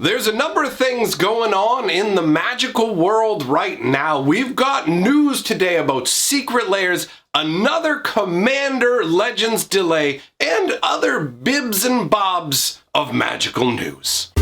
There's a number of things going on in the magical world right now. We've got news today about secret lairs, another Commander Legends delay, and other bibs and bobs of magical news.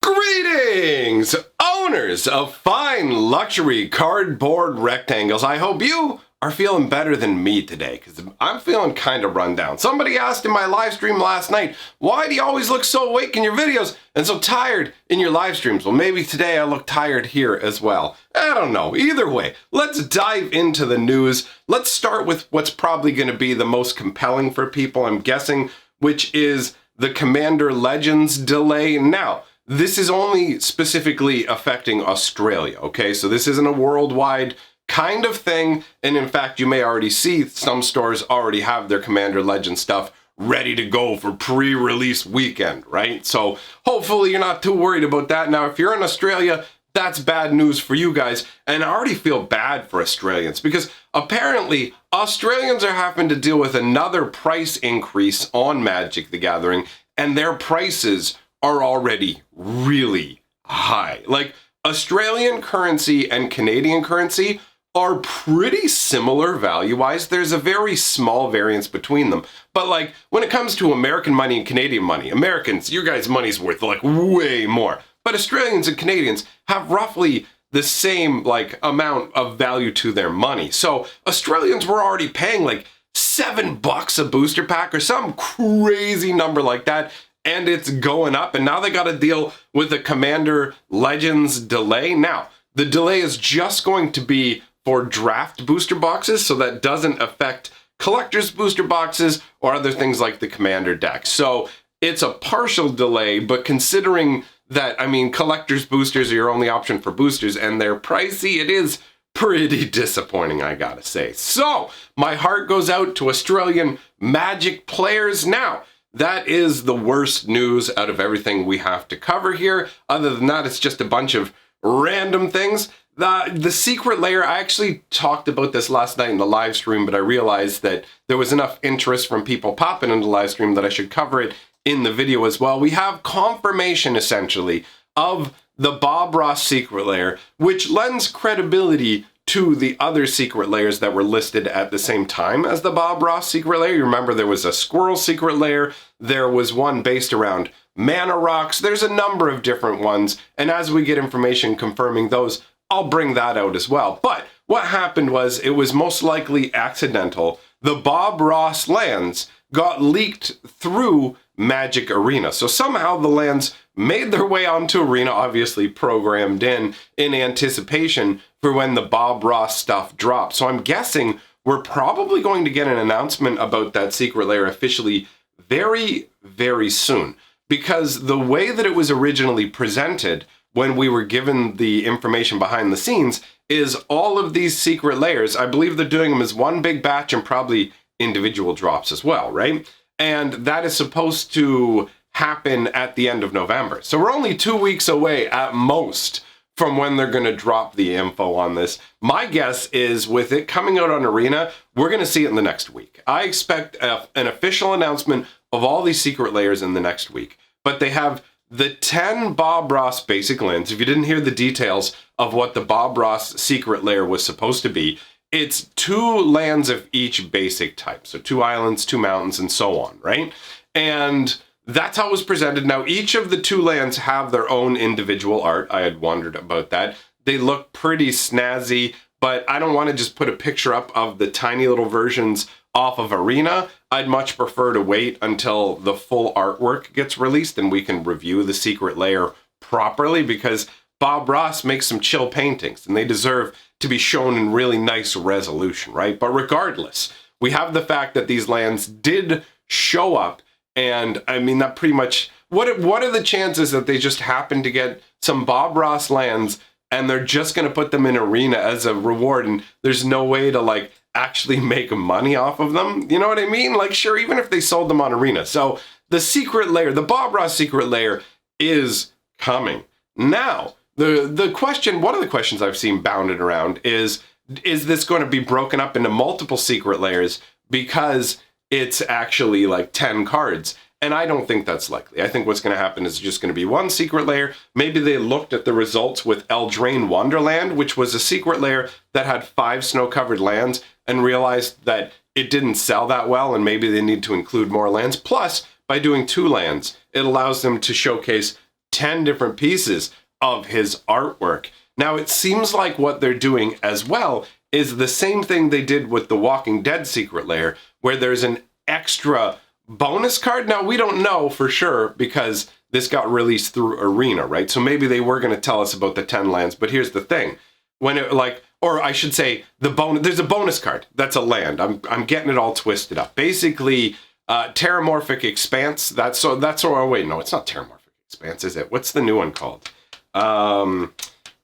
Greetings, owners of fine luxury cardboard rectangles. I hope you are feeling better than me today, because I'm feeling kind of run down. Somebody asked in my live stream last night, why do you always look so awake in your videos and so tired in your live streams? Well, maybe today I look tired here as well. I don't know. Either way, let's dive into the news. Let's start with what's probably going to be the most compelling for people, I'm guessing, which is the Commander Legends delay. Now, this is only specifically affecting Australia, okay? So this isn't a worldwide kind of thing, and in fact, you may already see some stores already have their Commander Legends stuff ready to go for pre-release weekend, right? So hopefully you're not too worried about that. Now, if you're in Australia, that's bad news for you guys, and I already feel bad for Australians because apparently Australians are having to deal with another price increase on Magic the Gathering, and their prices are already really high. Like, Australian currency and Canadian currency are pretty similar value-wise. There's a very small variance between them. But like, when it comes to American money and Canadian money, Americans, your guys' money's worth like way more. But Australians and Canadians have roughly the same like amount of value to their money. So Australians were already paying like $7 a booster pack or some crazy number like that. And it's going up, and now they got to deal with the Commander Legends delay. Now, the delay is just going to be for draft booster boxes, so that doesn't affect collector's booster boxes or other things like the Commander deck. So it's a partial delay, but considering that, I mean, collector's boosters are your only option for boosters, and they're pricey, it is pretty disappointing, I gotta say. So, my heart goes out to Australian Magic players. Now, that is the worst news out of everything we have to cover here. Other than that, it's just a bunch of random things. The secret layer, I actually talked about this last night in the live stream, but I realized that there was enough interest from people popping into the live stream that I should cover it in the video as well. We have confirmation, essentially, of the Bob Ross secret layer, which lends credibility to the other secret layers that were listed at the same time as the Bob Ross secret layer. You remember there was a Squirrel secret layer, there was one based around mana rocks, there's a number of different ones, and as we get information confirming those, I'll bring that out as well. But what happened was, it was most likely accidental. The Bob Ross lands got leaked through Magic Arena. So somehow the lands made their way onto Arena, obviously programmed in anticipation for when the Bob Ross stuff dropped. So I'm guessing we're probably going to get an announcement about that secret layer officially very, very soon. Because the way that it was originally presented when we were given the information behind the scenes is all of these secret layers, I believe they're doing them as one big batch and probably individual drops as well, right? And that is supposed to happen at the end of November. So we're only 2 weeks away at most from when they're going to drop the info on this. My guess is with it coming out on Arena, we're going to see it in the next week. I expect an official announcement of all these secret layers in the next week. But they have the 10 Bob Ross basic lands. If you didn't hear the details of what the Bob Ross secret layer was supposed to be, it's 2 lands of each basic type. So 2 islands, 2 mountains, and so on, right? And that's how it was presented. Now, each of the 2 lands have their own individual art. I had wondered about that. They look pretty snazzy, but I don't want to just put a picture up of the tiny little versions off of Arena. I'd much prefer to wait until the full artwork gets released and we can review the secret layer properly, because Bob Ross makes some chill paintings and they deserve to be shown in really nice resolution, right? But regardless, we have the fact that these lands did show up, and I mean, that pretty much, what are the chances that they just happen to get some Bob Ross lands and they're just going to put them in Arena as a reward, and there's no way to like actually make money off of them? You know what I mean? Like, sure, even if they sold them on Arena. So the secret layer, the Bob Ross secret layer, is coming. Now, the question, one of the questions I've seen bounded around is this going to be broken up into multiple secret layers? Because it's actually like 10 cards. And I don't think that's likely. I think what's going to happen is just going to be one secret lair. Maybe they looked at the results with Eldraine Wonderland, which was a secret lair that had 5 snow-covered lands, and realized that it didn't sell that well, and maybe they need to include more lands. Plus, by doing 2 lands, it allows them to showcase 10 different pieces of his artwork. Now, it seems like what they're doing as well is the same thing they did with the Walking Dead secret lair, where there's an extra bonus card. Now, we don't know for sure because this got released through Arena, right? So maybe they were going to tell us about the 10 lands, but here's the thing. When it or I should say there's a bonus card that's a land. I'm getting it all twisted up. Basically, Terramorphic Expanse. Oh wait, no, it's not Terramorphic Expanse, is it? What's the new one called?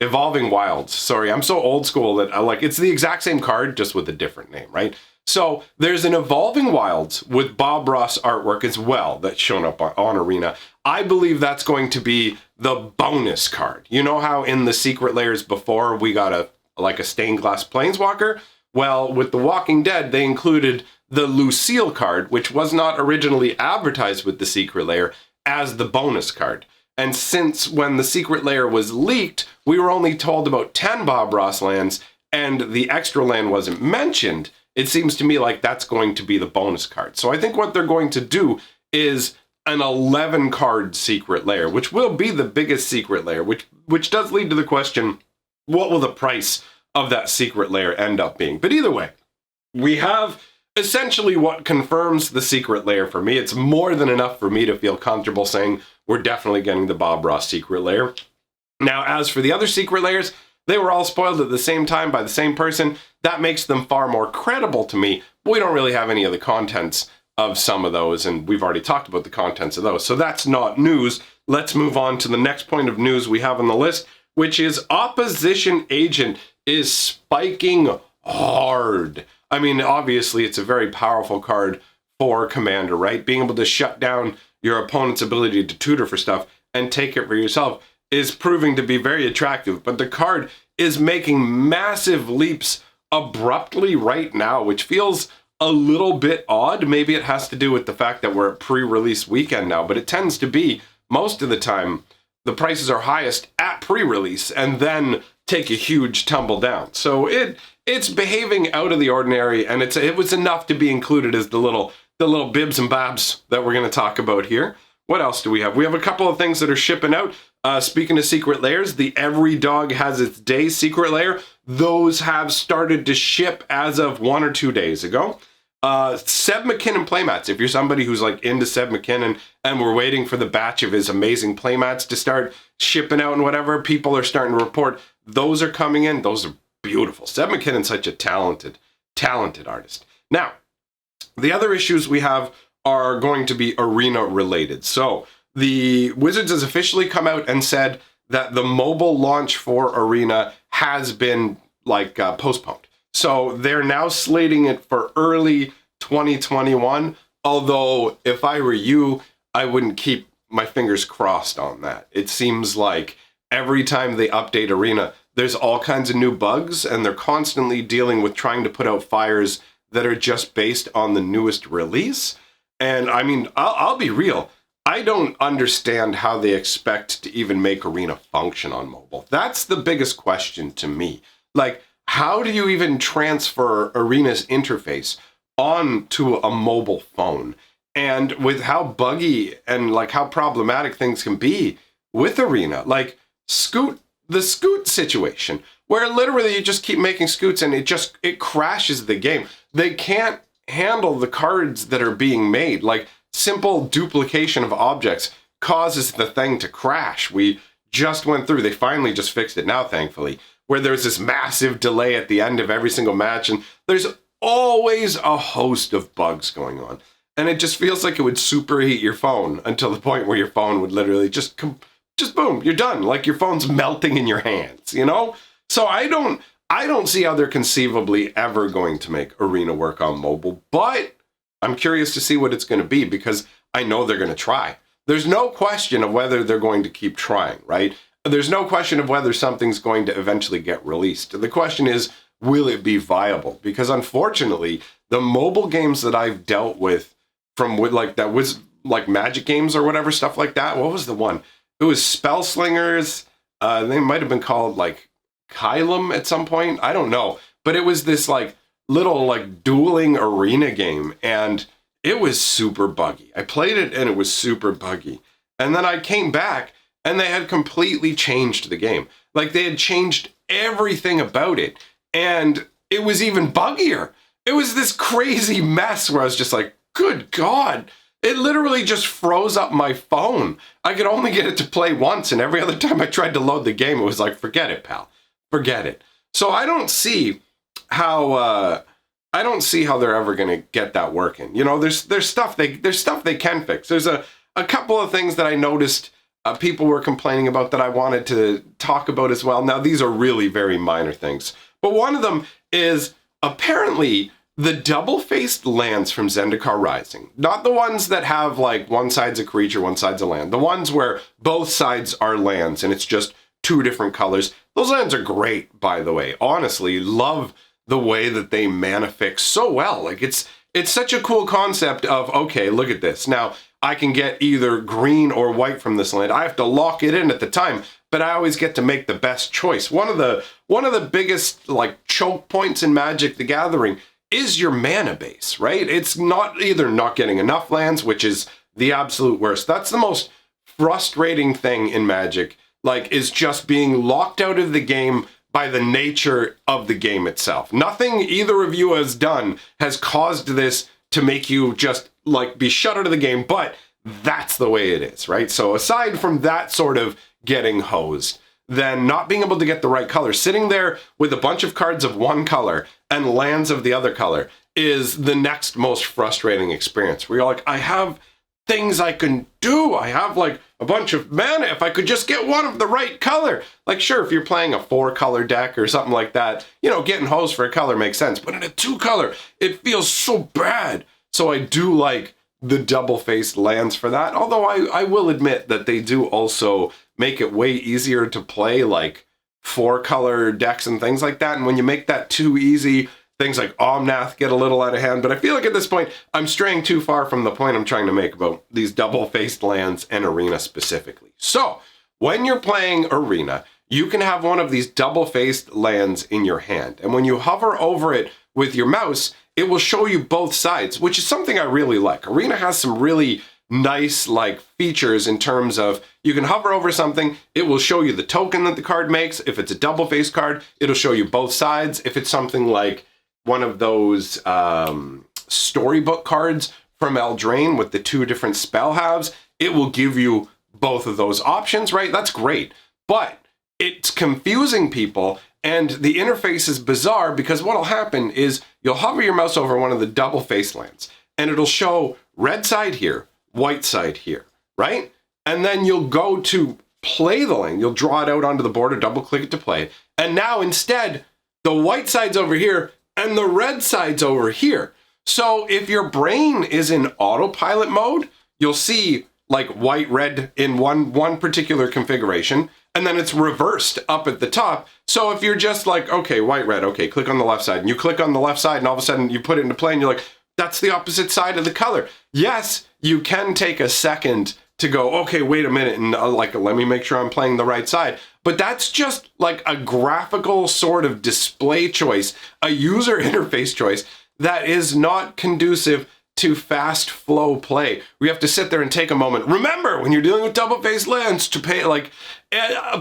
Evolving Wilds. Sorry, I'm so old school that it's the exact same card, just with a different name, right? So there's an Evolving Wilds with Bob Ross artwork as well that's shown up on Arena. I believe that's going to be the bonus card. You know how in the secret layers before we got a stained glass planeswalker? Well, with The Walking Dead, they included the Lucille card, which was not originally advertised with the secret layer, as the bonus card. And since when the secret layer was leaked, we were only told about 10 Bob Ross lands, and the extra land wasn't mentioned. It seems to me like that's going to be the bonus card. So I think what they're going to do is an 11 card secret layer, which will be the biggest secret layer, which does lead to the question, what will the price of that secret layer end up being? But either way, we have essentially what confirms the secret layer for me. It's more than enough for me to feel comfortable saying we're definitely getting the Bob Ross secret layer. Now, as for the other secret layers, they were all spoiled at the same time by the same person. That makes them far more credible to me. But we don't really have any of the contents of some of those, and we've already talked about the contents of those. So that's not news. Let's move on to the next point of news we have on the list, which is Opposition Agent is spiking hard. I mean, obviously, it's a very powerful card for Commander, right? Being able to shut down your opponent's ability to tutor for stuff and take it for yourself is proving to be very attractive, but the card is making massive leaps abruptly right now, which feels a little bit odd. Maybe it has to do with the fact that we're at pre-release weekend now, but it tends to be, most of the time, the prices are highest at pre-release and then take a huge tumble down. So it's behaving out of the ordinary, and it was enough to be included as the little bibs and babs that we're going to talk about here. What else do we have? We have a couple of things that are shipping out. Speaking of secret layers, the Every Dog Has Its Day secret layer, those have started to ship as of 1 or 2 days ago. Seb McKinnon playmats, if you're somebody who's into Seb McKinnon and we're waiting for the batch of his amazing playmats to start shipping out and whatever, people are starting to report, those are coming in. Those are beautiful. Seb McKinnon's such a talented artist. Now, the other issues we have are going to be arena related. So the Wizards has officially come out and said that the mobile launch for Arena has been postponed. So they're now slating it for early 2021. Although if I were you, I wouldn't keep my fingers crossed on that. It seems like every time they update Arena, there's all kinds of new bugs, and they're constantly dealing with trying to put out fires that are just based on the newest release. And I mean, I'll be real. I don't understand how they expect to even make Arena function on mobile. That's the biggest question to me. How do you even transfer Arena's interface onto a mobile phone? And with how buggy and how problematic things can be with Arena, the Scoot situation, where literally you just keep making Scoots and it crashes the game. They can't handle the cards that are being made. Simple duplication of objects causes the thing to crash. We just went through, they finally just fixed it now, thankfully, where there's this massive delay at the end of every single match, and there's always a host of bugs going on. And it just feels like it would superheat your phone until the point where your phone would literally just boom, you're done. Your phone's melting in your hands, you know? So I don't see how they're conceivably ever going to make Arena work on mobile, but I'm curious to see what it's going to be, because I know they're going to try. There's no question of whether they're going to keep trying, right? There's no question of whether something's going to eventually get released. The question is, will it be viable? Because unfortunately, the mobile games that I've dealt with like that was like Magic games or whatever, stuff like that. What was the one? It was Spell Slingers. They might have been called like Kylum at some point. I don't know. But it was this like little like dueling arena game, and it was super buggy. I played it and it was super buggy. And then I came back and they had completely changed the game. Like they had changed everything about it. And it was even buggier. It was this crazy mess where I was just like, good God. It literally just froze up my phone. I could only get it to play once, and every other time I tried to load the game, it was like, forget it, pal. Forget it. So I don't see how they're ever going to get that working. You know, there's stuff they can fix. There's a couple of things that I noticed people were complaining about that I wanted to talk about as well. Now, these are really very minor things, but one of them is apparently the double-faced lands from Zendikar Rising. Not the ones that have like one side's a creature, one side's a land. The ones where both sides are lands and it's just two different colors. Those lands are great, by the way. Honestly, love the way that they mana fix so well. Like it's such a cool concept of, okay, look at this. Now, I can get either green or white from this land. I have to lock it in at the time, but I always get to make the best choice. One of the biggest like choke points in Magic the Gathering is your mana base, right? It's not either not getting enough lands, which is the absolute worst. That's the most frustrating thing in Magic, like, is just being locked out of the game by the nature of the game itself. Nothing either of you has done has caused this to make you just like be shut out of the game, but that's the way it is, right? So aside from that sort of getting hosed, then not being able to get the right color, sitting there with a bunch of cards of one color and lands of the other color is the next most frustrating experience, where you're like, I have things I can do. I have like a bunch of mana. If I could just get one of the right color. Like, sure, if you're playing a 4-color deck or something like that, you know, getting hosed for a color makes sense. But in a 2-color, it feels so bad. So I do like the double-faced lands for that. Although I will admit that they do also make it way easier to play like 4-color decks and things like that. And when you make that too easy, things like Omnath get a little out of hand. But I feel like at this point, I'm straying too far from the point I'm trying to make about these double-faced lands and Arena specifically. So when you're playing Arena, you can have one of these double-faced lands in your hand. And when you hover over it with your mouse, it will show you both sides, which is something I really like. Arena has some really nice like features in terms of you can hover over something, it will show you the token that the card makes. If it's a double-faced card, it'll show you both sides. If it's something like one of those storybook cards from Eldraine with the 2 different spell halves, it will give you both of those options, right? That's great. But it's confusing people, and the interface is bizarre because what'll happen is you'll hover your mouse over one of the double-faced lands, and it'll show red side here, white side here, right? And then you'll go to play the land. You'll draw it out onto the board or double-click it to play it. And now instead, the white side's over here, and the red side's over here. So if your brain is in autopilot mode, you'll see like white, red in one particular configuration, and then it's reversed up at the top. So if you're just like, okay, white, red, okay, click on the left side, and you click on the left side, and all of a sudden you put it into play, and you're like, that's the opposite side of the color. Yes, you can take a second to go, okay, wait a minute, and like, let me make sure I'm playing the right side. But that's just like a graphical sort of display choice, a user interface choice that is not conducive to fast flow play. We have to sit there and take a moment. Remember, when you're dealing with double-faced lands, to pay, like,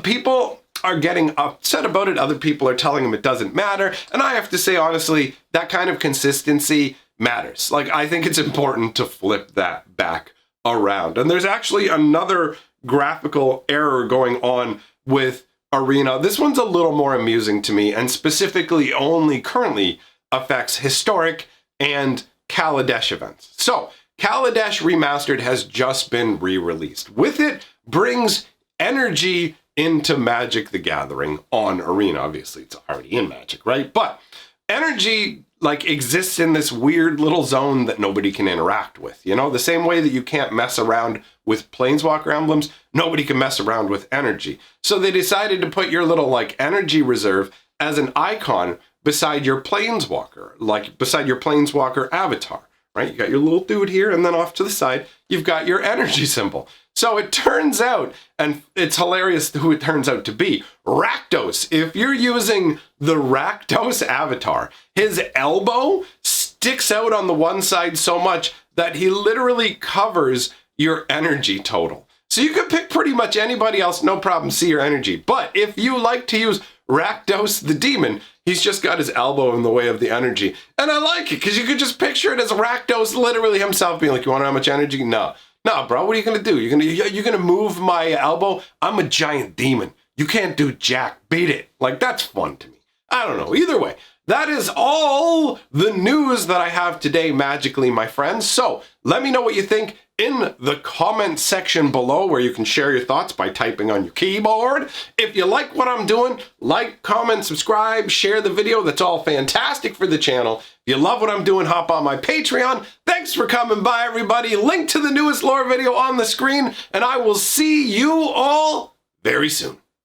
people are getting upset about it. Other people are telling them it doesn't matter. And I have to say, honestly, that kind of consistency matters. Like, I think it's important to flip that back around. And there's actually another graphical error going on with Arena. This one's a little more amusing to me, and specifically only currently affects Historic and Kaladesh events. So, Kaladesh Remastered has just been re-released. With it brings energy into Magic the Gathering on Arena. Obviously, it's already in Magic, right? But energy like exists in this weird little zone that nobody can interact with. You know, the same way that you can't mess around with Planeswalker emblems, nobody can mess around with energy. So they decided to put your little like energy reserve as an icon beside your planeswalker, like beside your planeswalker avatar, right? You got your little dude here, and then off to the side, you've got your energy symbol. So it turns out, and it's hilarious who it turns out to be, Rakdos. If you're using the Rakdos avatar, his elbow sticks out on the one side so much that he literally covers your energy total. So you could pick pretty much anybody else, no problem, see your energy. But if you like to use Rakdos the demon, he's just got his elbow in the way of the energy. And I like it, because you could just picture it as Rakdos literally himself being like, you want to know how much energy? No, bro, what are you going to do? You're gonna move my elbow? I'm a giant demon. You can't do jack. Beat it. Like, that's fun to me. I don't know. Either way, that is all the news that I have today, magically, my friends. So let me know what you think in the comment section below, where you can share your thoughts by typing on your keyboard. If you like what I'm doing, like, comment, subscribe, share the video. That's all fantastic for the channel. If you love what I'm doing, hop on my Patreon. Thanks for coming by, everybody. Link to the newest lore video on the screen, and I will see you all very soon.